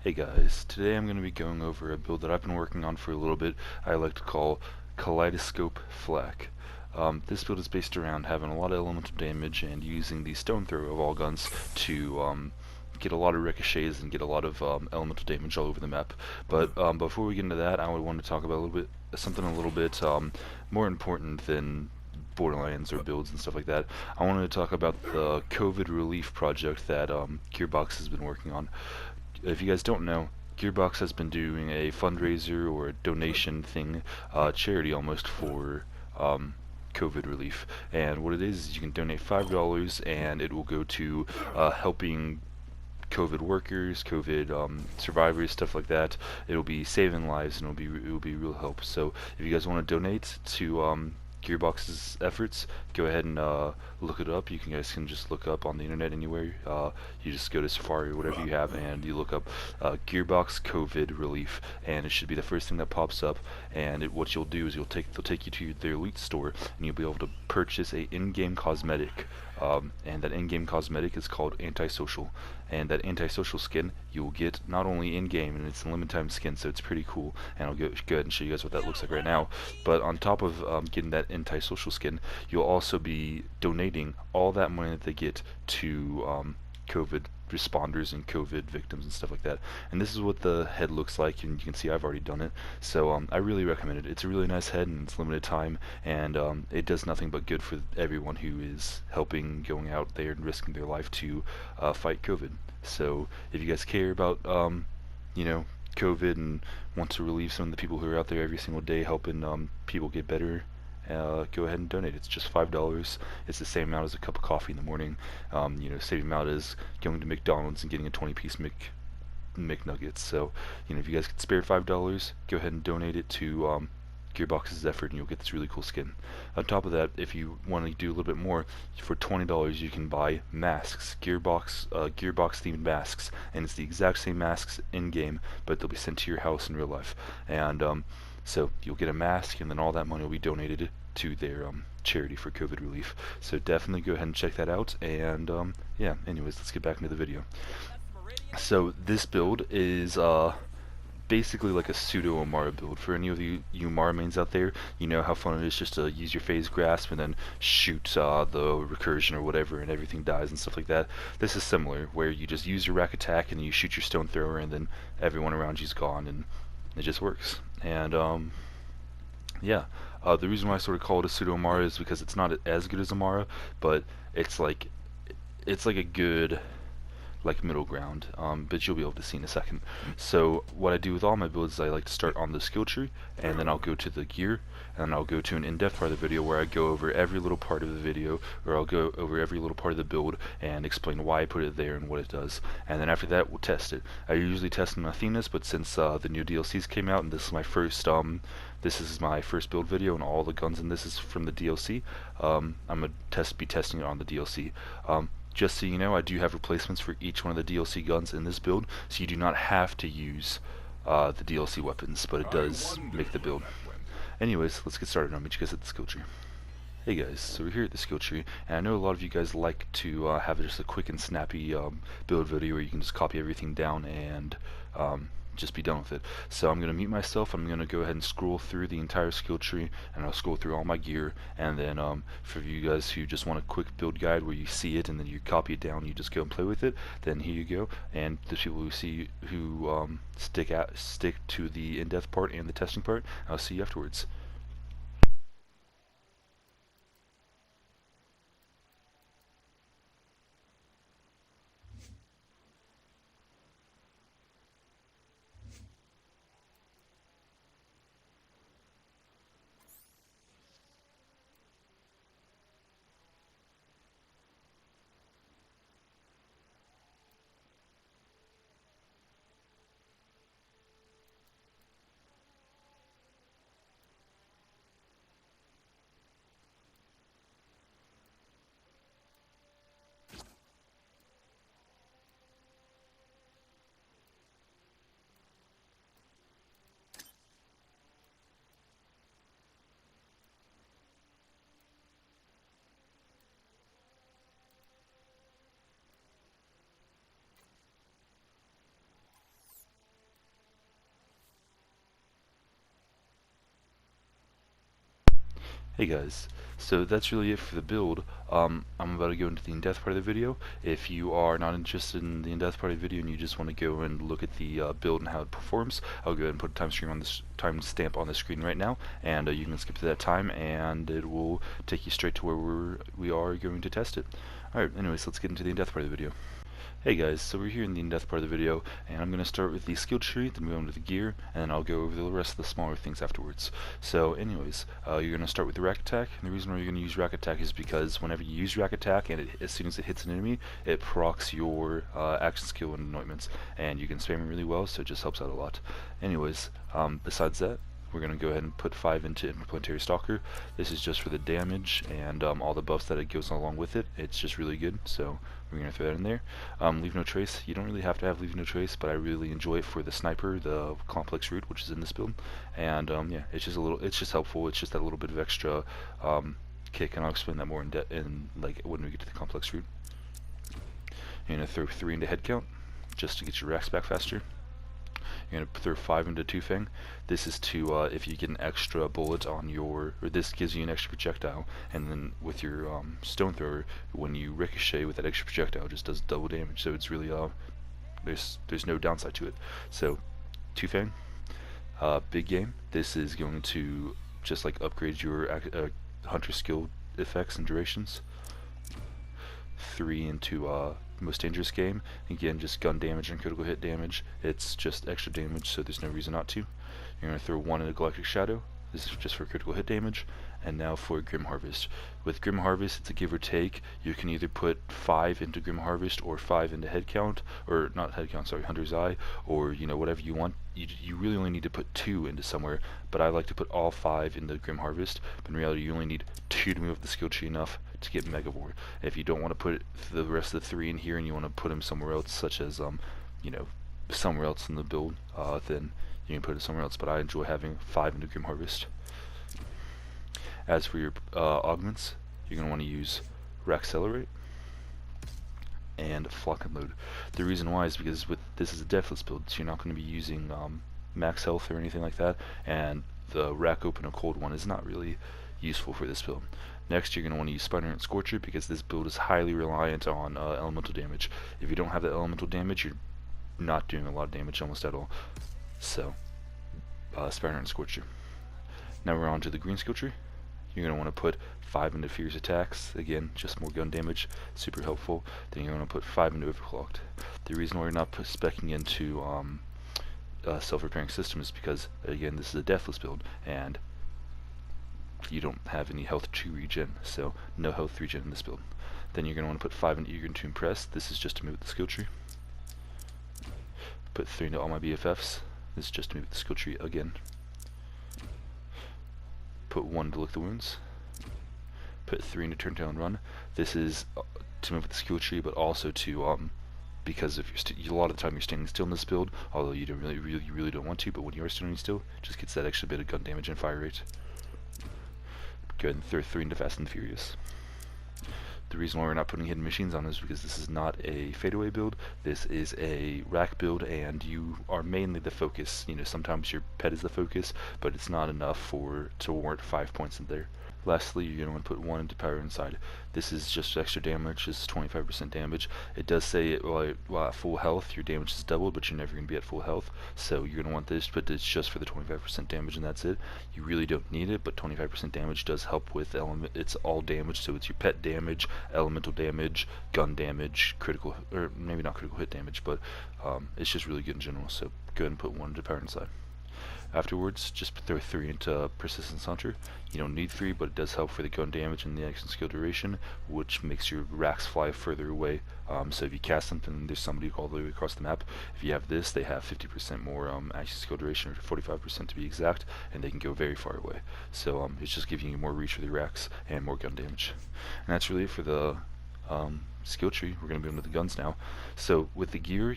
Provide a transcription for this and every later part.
Hey guys, today I'm going to be going over a build that I've been working on for a little bit. I like to call Kaleidoscope Flak. This build is based around having a lot of elemental damage and using the stone throw of all guns to get a lot of ricochets and get a lot of elemental damage all over the map. But before we get into that, I would want to talk about something a little bit more important than Borderlands or builds and stuff like that. I wanted to talk about the COVID relief project that GearBox has been working on. If you guys don't know, GearBox has been doing a fundraiser or a donation thing, charity almost, for COVID relief. And what it is you can donate $5 and it will go to helping COVID workers, COVID survivors, stuff like that. It'll be saving lives and it'll be real help. So if you guys want to donate to Gearbox's efforts, go ahead and look it up. You guys can just look up on the internet anywhere. You just go to Safari or whatever you have, and you look up Gearbox COVID relief, and it should be the first thing that pops up. And what you'll do is they'll take you to their loot store, and you'll be able to purchase a in-game cosmetic. And that in-game cosmetic is called Antisocial. And that Antisocial skin you will get not only in-game, and it's a limited time skin, so it's pretty cool. And I'll go ahead and show you guys what that looks like right now. But on top of getting that Antisocial skin, you'll also be donating all that money that they get to COVID responders and COVID victims and stuff like that. And this is what the head looks like, and you can see I've already done it. So I really recommend it. It's a really nice head, and it's limited time, and it does nothing but good for everyone who is helping, going out there and risking their life to fight COVID. So if you guys care about you know, COVID and want to relieve some of the people who are out there every single day helping people get better, go ahead and donate. It's just $5. It's the same amount as a cup of coffee in the morning. You know, same amount as going to McDonald's and getting a 20-piece McNuggets. So, you know, if you guys can spare $5, go ahead and donate it to Gearbox's effort, and you'll get this really cool skin. On top of that, if you want to do a little bit more, for $20 you can buy masks, Gearbox themed masks, and it's the exact same masks in game, but they'll be sent to your house in real life. And so you'll get a mask, and then all that money will be donated to their charity for COVID relief. So definitely go ahead and check that out. And yeah, anyways, let's get back into the video. So this build is basically like a pseudo Amara build. For any of you Amara mains out there, you know how fun it is just to use your phase grasp and then shoot the recursion or whatever, and everything dies and stuff like that. This is similar, where you just use your rack attack and you shoot your stone thrower, and then everyone around you's gone, and it just works. And yeah, the reason why I sort of call it a pseudo Amara is because it's not as good as Amara, but it's like a good middle ground, but you'll be able to see in a second. So what I do with all my builds is I like to start on the skill tree, and then I'll go to the gear, and I'll go to an in-depth part of the video where I go over every little part of the video, or I'll go over every little part of the build and explain why I put it there and what it does. And then after that, we'll test it. I usually test in Athena's, but since the new DLCs came out, and this is my first build video, and all the guns in this is from the DLC, I'm gonna be testing it on the DLC. Just so you know, I do have replacements for each one of the DLC guns in this build, so you do not have to use the DLC weapons, but it does make the build. Anyways, let's get started. I'll meet you guys at the skill tree. Hey guys, so we're here at the skill tree, and I know a lot of you guys like to have just a quick and snappy build video where you can just copy everything down and just be done with it. So I'm going to mute myself. I'm going to go ahead and scroll through the entire skill tree, and I'll scroll through all my gear, and then for you guys who just want a quick build guide where you see it and then you copy it down, you just go and play with it, then here you go. And the people who stick to the in-depth part and the testing part, I'll see you afterwards. Hey guys, so that's really it for the build. I'm about to go into the in-depth part of the video. If you are not interested in the in-depth part of the video and you just want to go and look at the build and how it performs, I'll go ahead and put a timestamp on the screen right now, and you can skip to that time, and it will take you straight to where we are going to test it. Alright, anyways, let's get into the in-depth part of the video. Hey guys, so we're here in the in-depth part of the video, and I'm going to start with the skill tree, then move on to the gear, and then I'll go over the rest of the smaller things afterwards. So anyways, you're going to start with the rack attack, and the reason why you're going to use rack attack is because whenever you use rack attack, and as soon as it hits an enemy, it procs your action skill and anointments, and you can spam it really well, so it just helps out a lot. Anyways, besides that, we're going to go ahead and put 5 into Interplanetary Stalker. This is just for the damage and all the buffs that it goes along with it. It's just really good, so we're going to throw that in there. Leave No Trace. You don't really have to have Leave No Trace, but I really enjoy it for the sniper, the complex route, which is in this build. And yeah, it's just helpful. It's just that little bit of extra kick, and I'll explain that more in depth like when we get to the complex route. You're going to throw 3 into head count, just to get your racks back faster. You're going to throw 5 into Two Fang. This is to, if you get an extra bullet on your, or this gives you an extra projectile, and then with your stone thrower, when you ricochet with that extra projectile, it just does double damage. So it's really, there's no downside to it. So, Two Fang, big game. This is going to just like upgrade your hunter skill effects and durations. 3 into most dangerous game. Again, just gun damage and critical hit damage. It's just extra damage, so there's no reason not to. You're going to throw 1 into Galactic Shadow. This is just for critical hit damage. And now for Grim Harvest. With Grim Harvest, it's a give or take. You can either put 5 into Grim Harvest or 5 into head count, or not head count, sorry, Hunter's Eye, or you know, whatever you want. You really only need to put 2 into somewhere, but I like to put all 5 into Grim Harvest. But in reality, you only need 2 to move up the skill tree enough to get Megavore. If you don't want to put the rest of the 3 in here and you want to put them somewhere else, such as you know, somewhere else in the build, then you can put it somewhere else. But I enjoy having 5 into Grim Harvest. As for your augments, you're going to want to use Raxcelerate and Flock and Load. The reason why is because this is a deathless build, so you're not going to be using max health or anything like that, and the Rack Open a Cold one is not really useful for this build. Next, you're going to want to use Spider and Scorcher because this build is highly reliant on elemental damage. If you don't have that elemental damage, you're not doing a lot of damage almost at all. So, Spider and Scorcher. Now we're on to the green skill tree. You're going to want to put 5 into Fierce Attacks, again, just more gun damage, super helpful. Then you're going to put 5 into Overclocked. The reason why you're not speccing into self-repairing system is because, again, this is a deathless build, and you don't have any health 2 regen, so no health regen in this build. Then you're going to want to put 5 into Eager to Impress. This is just to move the skill tree. Put 3 into All My BFFs. This is just to move the skill tree again. Put 1 to Lick the Wounds. Put 3 into Turn Tail and Run. This is to move the skill tree, but also to because if you're a lot of the time you're standing still in this build, although you don't really don't want to, but when you are standing still, it just gets that extra bit of gun damage and fire rate. Go ahead and throw 3 into Fast and Furious. The reason why we're not putting hidden machines on is because this is not a fadeaway build. This is a rack build, and you are mainly the focus. You know, sometimes your pet is the focus, but it's not enough to warrant 5 points in there. Lastly, you're going to want to put 1 into Power Inside. This is just extra damage. This is 25% damage. It does say while at full health, your damage is doubled, but you're never going to be at full health. So you're going to want this, but it's just for the 25% damage, and that's it. You really don't need it, but 25% damage does help with it's all damage, so it's your pet damage, elemental damage, gun damage, critical, or maybe not critical hit damage, but it's just really good in general. So go ahead and put 1 into Power Inside. Afterwards, just throw 3 into Persistence Hunter. You don't need 3, but it does help for the gun damage and the action skill duration, which makes your racks fly further away. So if you cast something, there's somebody all the way across the map. If you have this, they have 50% more action skill duration, or 45% to be exact, and they can go very far away. So it's just giving you more reach with your racks and more gun damage. And that's really it for the skill tree. We're going to be into the guns now. So with the gear,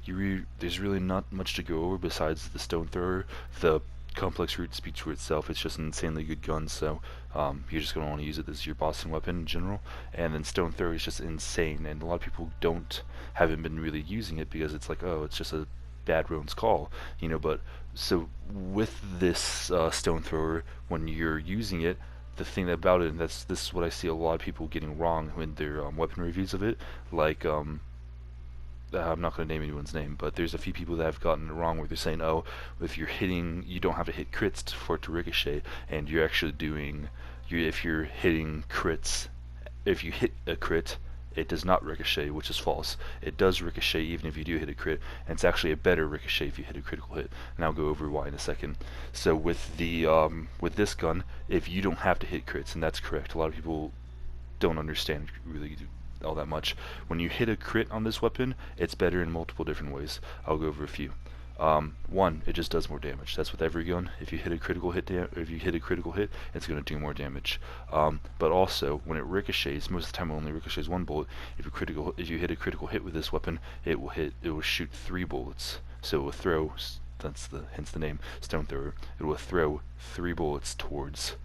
there's really not much to go over besides the stone thrower. The complex route speaks for itself. It's just an insanely good gun, so you're just going to want to use it as your bossing weapon in general. And then stone thrower is just insane, and a lot of people haven't been really using it because it's like, oh, it's just a bad Roan's Call, you know. But so with this stone thrower, when you're using it, the thing about it, and this is what I see a lot of people getting wrong when their weapon reviews of it, like I'm not going to name anyone's name, but there's a few people that have gotten it wrong where they're saying, oh, if you're hitting, you don't have to hit crits for it to ricochet, and you're actually doing, if you're hitting crits, if you hit a crit, it does not ricochet, which is false. It does ricochet even if you do hit a crit, and it's actually a better ricochet if you hit a critical hit. And I'll go over why in a second. So with the with this gun, if you don't have to hit crits, and that's correct, a lot of people don't understand really all that much. When you hit a crit on this weapon, it's better in multiple different ways. I'll go over a few. One, it just does more damage. That's with every gun. If you hit a critical hit, it's going to do more damage. But also, when it ricochets, most of the time it only ricochets one bullet. If you hit a critical hit with this weapon, it will shoot 3 bullets. So it will throw. Hence the name, stone thrower. It will throw 3 bullets towards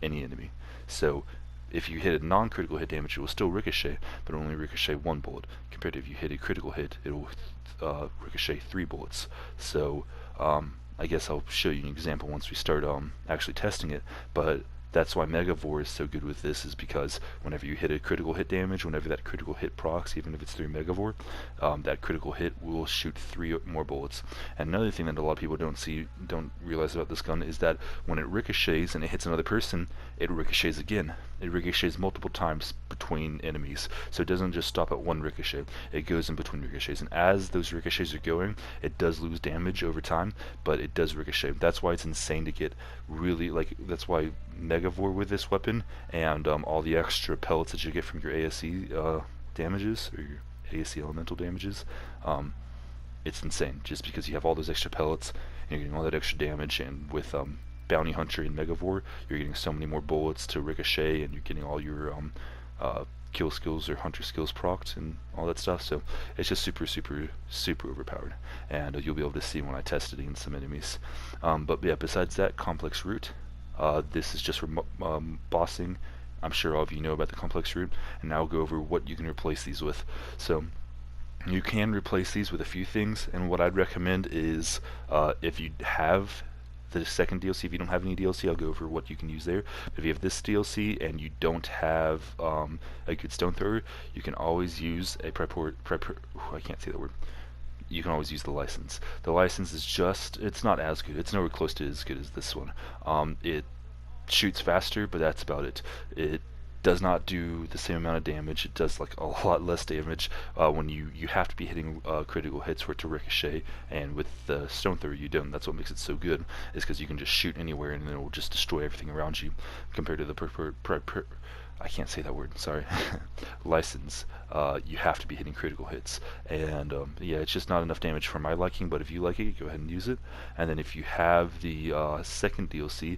any enemy. So if you hit a non-critical hit damage, it will still ricochet, but only ricochet 1 bullet. Compared to if you hit a critical hit, it will ricochet 3 bullets. So I guess I'll show you an example once we start actually testing it. But that's why Megavore is so good with this, is because whenever you hit a critical hit damage, whenever that critical hit procs, even if it's through Megavore, that critical hit will shoot 3 more bullets. And another thing that a lot of people don't realize about this gun is that when it ricochets and it hits another person, it ricochets again. It ricochets multiple times between enemies. So it doesn't just stop at one ricochet. It goes in between ricochets. And as those ricochets are going, it does lose damage over time, but it does ricochet. That's why it's insane to get really, that's why Megavore with this weapon and all the extra pellets that you get from your ASE damages, or your ASE elemental damages, it's insane. Just because you have all those extra pellets, and you're getting all that extra damage, and with Bounty Hunter and Megavore, you're getting so many more bullets to ricochet, and you're getting all your kill skills or hunter skills procced and all that stuff. So it's just super overpowered, and you'll be able to see when I test it against some enemies. But yeah, besides that, complex root. This is just for bossing. I'm sure all of you know about the complex root, and now I'll go over what you can replace these with. So you can replace these with a few things, and what I'd recommend is if you have the second DLC, if you don't have any DLC, I'll go over what you can use there. But if you have this DLC and you don't have a good stone thrower, you can always use a I can't say that word. You can always use the license. The license is just, it's not as good. It's nowhere close to as good as this one. It shoots faster, but that's about it. It does not do the same amount of damage. It does like a lot less damage when you have to be hitting critical hits for it to ricochet, and with the stone thrower you don't. That's what makes it so good, is because you can just shoot anywhere and it will just destroy everything around you, compared to the I can't say that word, sorry. license. You have to be hitting critical hits, and yeah, it's just not enough damage for my liking, but if you like it, go ahead and use it. And then if you have the second DLC,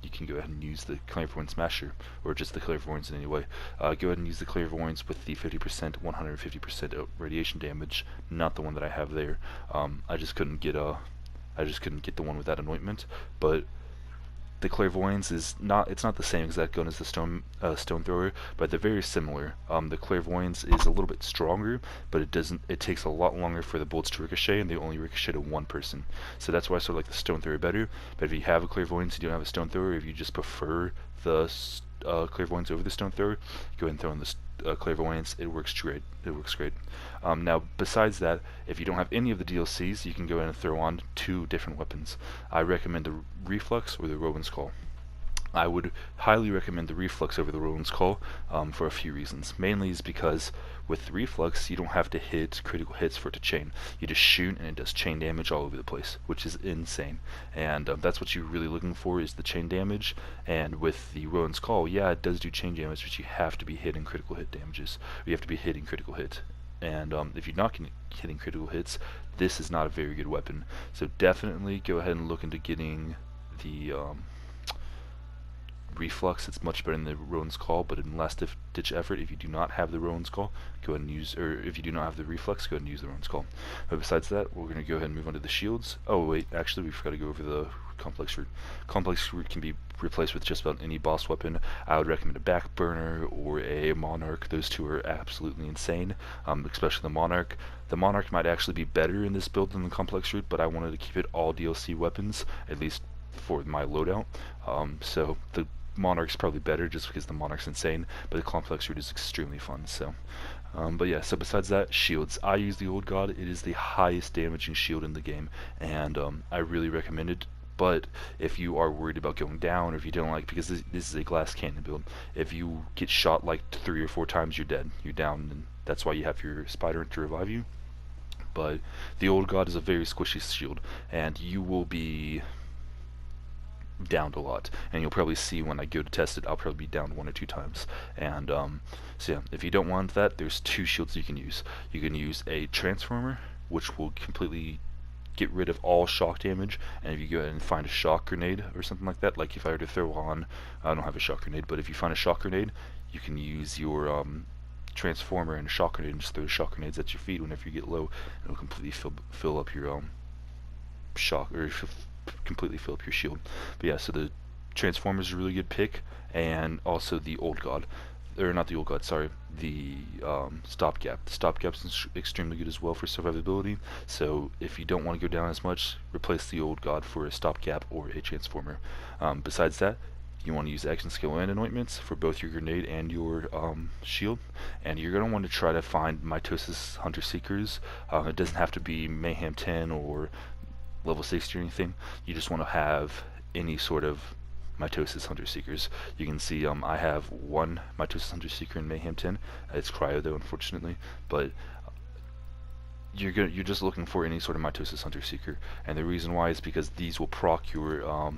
you can go ahead and use the Clairvoyant Smasher, or just the Clairvoyance in any way. Go ahead and use the Clairvoyance with the 50%, 150% radiation damage, not the one that I have there. I just couldn't get the one with that anointment, but the Clairvoyance is not, it's not the same exact gun as the stone thrower, but they're very similar. The Clairvoyance is a little bit stronger, but it takes a lot longer for the bullets to ricochet, and they only ricochet to one person. So that's why I sort of like the stone thrower better. But if you have a Clairvoyance, you don't have a stone thrower, if you just prefer the Clairvoyance over the stone thrower, go ahead and throw in the Clairvoyance. It works great. Now, besides that, if you don't have any of the DLCs, you can go in and throw on 2 different weapons. I recommend the Reflux or the Rowan's Call. I would highly recommend the Reflux over the Rowan's Call for a few reasons. Mainly is because with the Reflux, you don't have to hit critical hits for it to chain. You just shoot and it does chain damage all over the place, which is insane. And that's what you're really looking for, is the chain damage. And with the Rowan's Call, yeah, it does do chain damage, but you have to be hitting critical hit damages. You have to be hitting critical hit. And if you're not hitting critical hits, this is not a very good weapon. So definitely go ahead and look into getting the Reflux. It's much better than the Rowan's Call, but in last ditch effort, if you do not have the Rowan's Call, go ahead and use, or if you do not have the Reflux, go ahead and use the Rowan's Call. But besides that, we're going to go ahead and move on to the shields. Oh wait, actually we forgot to go over the complex root. Complex root can be replaced with just about any boss weapon. I would recommend a Backburner or a Monarch. Those 2 are absolutely insane, especially the Monarch. The Monarch might actually be better in this build than the complex root, but I wanted to keep it all DLC weapons, at least for my loadout. So the Monarch's probably better just because the Monarch's insane, but the Complex Root is extremely fun. So, but yeah, so besides that, shields. I use the Old God. It is the highest damaging shield in the game, and I really recommend it. But if you are worried about going down, or if you don't like, because this is a glass cannon build, if you get shot like 3 or 4 times, you're dead. You're down, and that's why you have your Spider to revive you. But the Old God is a very squishy shield, and you will be downed a lot, and you'll probably see when I go to test it, I'll probably be down 1 or 2 times. And so yeah, if you don't want that, there's 2 shields you can use. You can use a Transformer, which will completely get rid of all shock damage, and if you go ahead and find a shock grenade or something like that, like if I were to throw on, I don't have a shock grenade, but if you find a shock grenade, you can use your Transformer and a shock grenade and just throw shock grenades at your feet whenever you get low. It'll completely fill up your shock, or completely fill up your shield. But yeah, so the Transformer is a really good pick, and also the Old God, or not the Old God, sorry, the Stopgap. The Stopgap is extremely good as well for survivability. So if you don't want to go down as much, replace the Old God for a Stopgap or a Transformer. Besides that, you want to use action skill and anointments for both your grenade and your shield, and you're going to want to try to find Mitosis Hunter Seekers. It doesn't have to be Mayhem 10 or level 60 or anything. You just want to have any sort of Mitosis Hunter Seekers. You can see I have 1 Mitosis Hunter Seeker in Mayhem 10. It's cryo though, unfortunately, but you're just looking for any sort of Mitosis Hunter Seeker, and the reason why is because these will proc your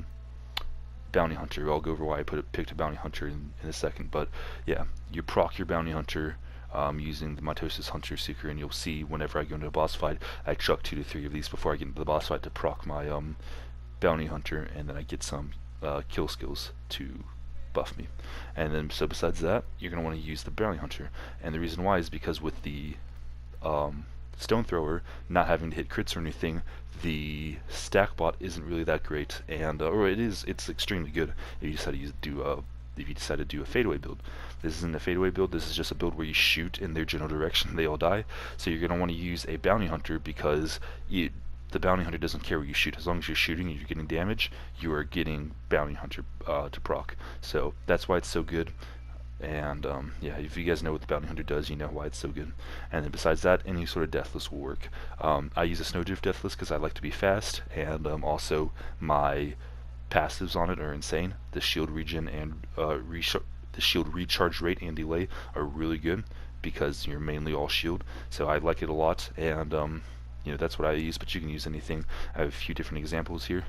Bounty Hunter. I'll go over why I picked a Bounty Hunter in a second, but yeah, you proc your Bounty Hunter using the Mitosis Hunter Seeker, and you'll see whenever I go into a boss fight, I chuck 2 to 3 of these before I get into the boss fight to proc my Bounty Hunter, and then I get some kill skills to buff me. And then so besides that, you're going to want to use the Bounty Hunter, and the reason why is because with the Stone Thrower not having to hit crits or anything, the stack bot isn't really that great, and or it's extremely good if you decide to do a fadeaway build. This isn't a fadeaway build, this is just a build where you shoot in their general direction and they all die. So you're going to want to use a Bounty Hunter, because the Bounty Hunter doesn't care where you shoot. As long as you're shooting and you're getting damage, you are getting Bounty Hunter to proc. So that's why it's so good. And yeah, if you guys know what the Bounty Hunter does, you know why it's so good. And then besides that, any sort of Deathless will work. I use a Snowdrift Deathless because I like to be fast, and also my passives on it are insane. The shield regen and the shield recharge rate and delay are really good because you're mainly all shield. So I like it a lot, and you know, that's what I use, but you can use anything. I have a few different examples here.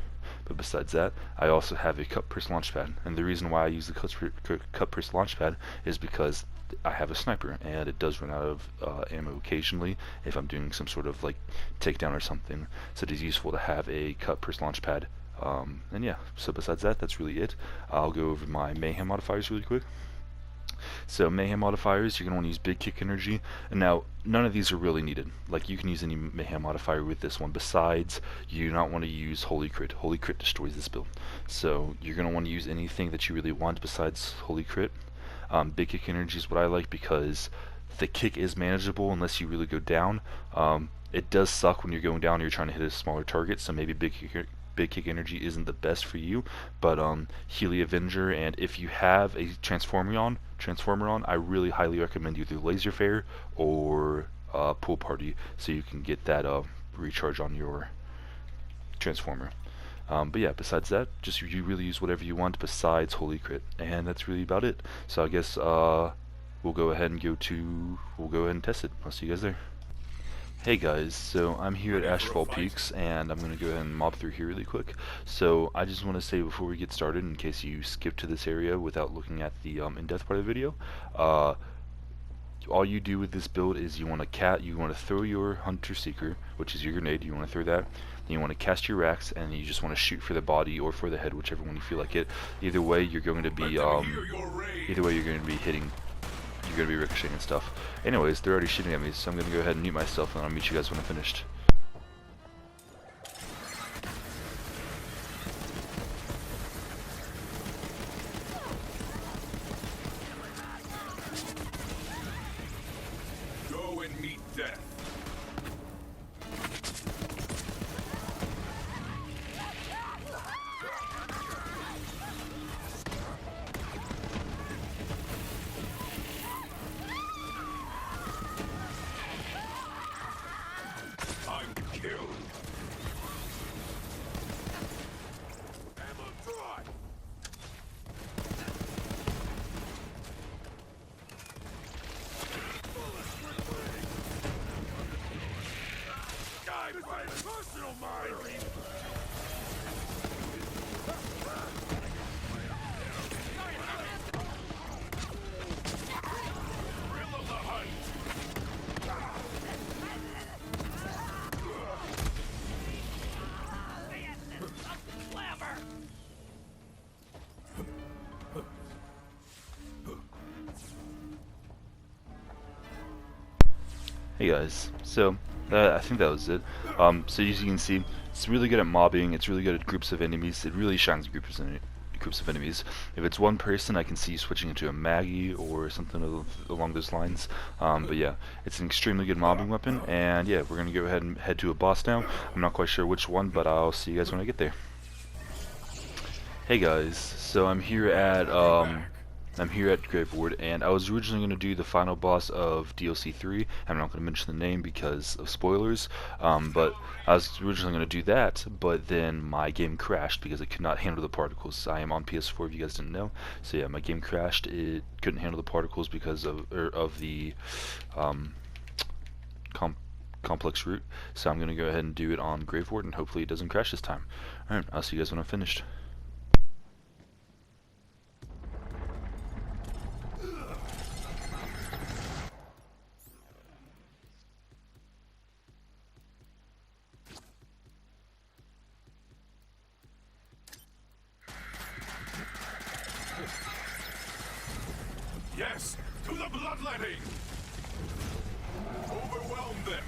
But besides that, I also have a cut press launchpad, and the reason why I use the cut press launchpad is because I have a sniper, and it does run out of ammo occasionally if I'm doing some sort of like takedown or something. So it is useful to have a cut press launchpad. And yeah, so besides that, that's really it. I'll go over my Mayhem modifiers really quick. So Mayhem modifiers, you're going to want to use Big Kick Energy, and now none of these are really needed. Like, you can use any Mayhem modifier with this one. Besides, you do not want to use Holy Crit. Holy Crit destroys this build. So you're going to want to use anything that you really want besides Holy Crit. Big Kick Energy is what I like because the kick is manageable unless you really go down. It does suck when you're going down and you're trying to hit a smaller target, so maybe Big Kick Energy isn't the best for you, but Healy Avenger, and if you have a Transformer on, I really highly recommend either Laser Fair or Pool Party, so you can get that recharge on your Transformer. But yeah, besides that, just you really use whatever you want besides Holy Crit, and that's really about it. So I guess we'll go ahead and test it. I'll see you guys there. Hey guys, so I'm here at Asphalt Peaks, and I'm going to go ahead and mob through here really quick. So I just want to say before we get started, in case you skip to this area without looking at the in-depth part of the video, all you do with this build is you want to throw your Hunter Seeker, which is your grenade. You want to throw that. Then you want to cast your racks, and you just want to shoot for the body or for the head, whichever one you feel like it. Either way, you're going to be hitting. You're going to be ricocheting and stuff. Anyways, they're already shooting at me, so I'm going to go ahead and mute myself, and I'll meet you guys when I'm finished. Go and meet death. Hey guys, so I think that was it. So as you can see, it's really good at mobbing, it's really good at groups of enemies, it really shines groups of enemies. If it's one person, I can see switching into a Maggie or something along those lines. But yeah, it's an extremely good mobbing weapon, and yeah, we're going to go ahead and head to a boss now. I'm not quite sure which one, but I'll see you guys when I get there. Hey guys, so I'm here at Graveward, and I was originally going to do the final boss of DLC 3. I'm not going to mention the name because of spoilers, but I was originally going to do that, but then my game crashed because it could not handle the particles. I am on PS4 if you guys didn't know, so yeah, my game crashed. It couldn't handle the particles because of the complex route, so I'm going to go ahead and do it on Graveward, and hopefully it doesn't crash this time. Alright, I'll see you guys when I'm finished. Yes, to the bloodletting! Overwhelm them!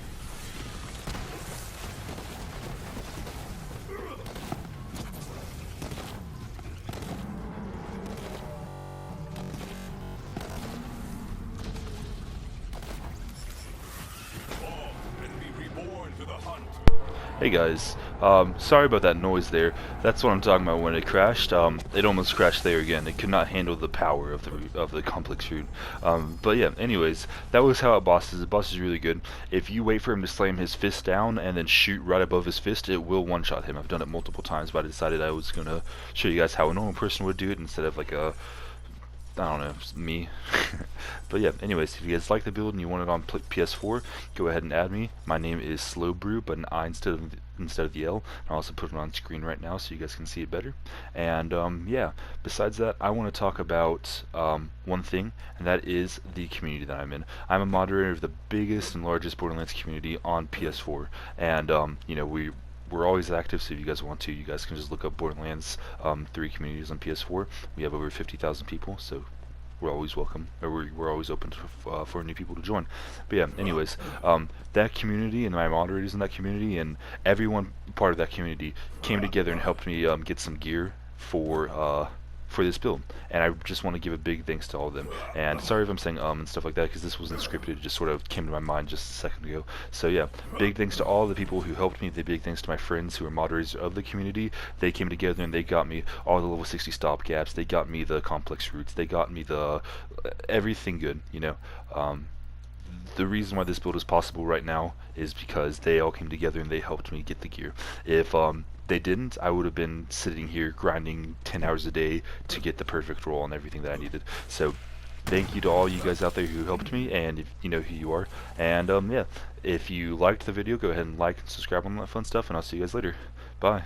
Fall and be reborn to the hunt. Hey guys, sorry about that noise there. That's what I'm talking about when it crashed. It almost crashed there again. It could not handle the power of the complex route. But yeah, anyways, that was how a boss is. The boss is really good. If you wait for him to slam his fist down and then shoot right above his fist, it will one-shot him. I've done it multiple times, but I decided I was gonna show you guys how a normal person would do it instead of like a, I don't know, me. But yeah, anyways, if you guys like the build and you want it on PS4, go ahead and add me. My name is Slowbrew, but an I instead of the L. I'll also put it on screen right now so you guys can see it better. And yeah, besides that, I want to talk about one thing, and that is the community that I'm in. I'm a moderator of the biggest and largest Borderlands community on PS4, and you know, we're always active, so if you guys want to, you guys can just look up Borderlands 3 communities on PS4. We have over 50,000 people, so we're always welcome, or we're always open to, for new people to join. But yeah, anyways, that community and my moderators in that community and everyone part of that community came together and helped me get some gear for this build, and I just want to give a big thanks to all of them. And sorry if I'm saying and stuff like that, because this wasn't scripted, it just sort of came to my mind just a second ago. So yeah, big thanks to all the people who helped me. The big thanks to my friends who are moderators of the community. They came together and they got me all the level 60 stop gaps. They got me the complex routes. They got me the everything good, you know. The reason why this build is possible right now is because they all came together and they helped me get the gear. If they didn't, I would have been sitting here grinding 10 hours a day to get the perfect roll and everything that I needed. So thank you to all you guys out there who helped me, and if you know who you are. And yeah, if you liked the video, go ahead and like and subscribe on that fun stuff, and I'll see you guys later. Bye.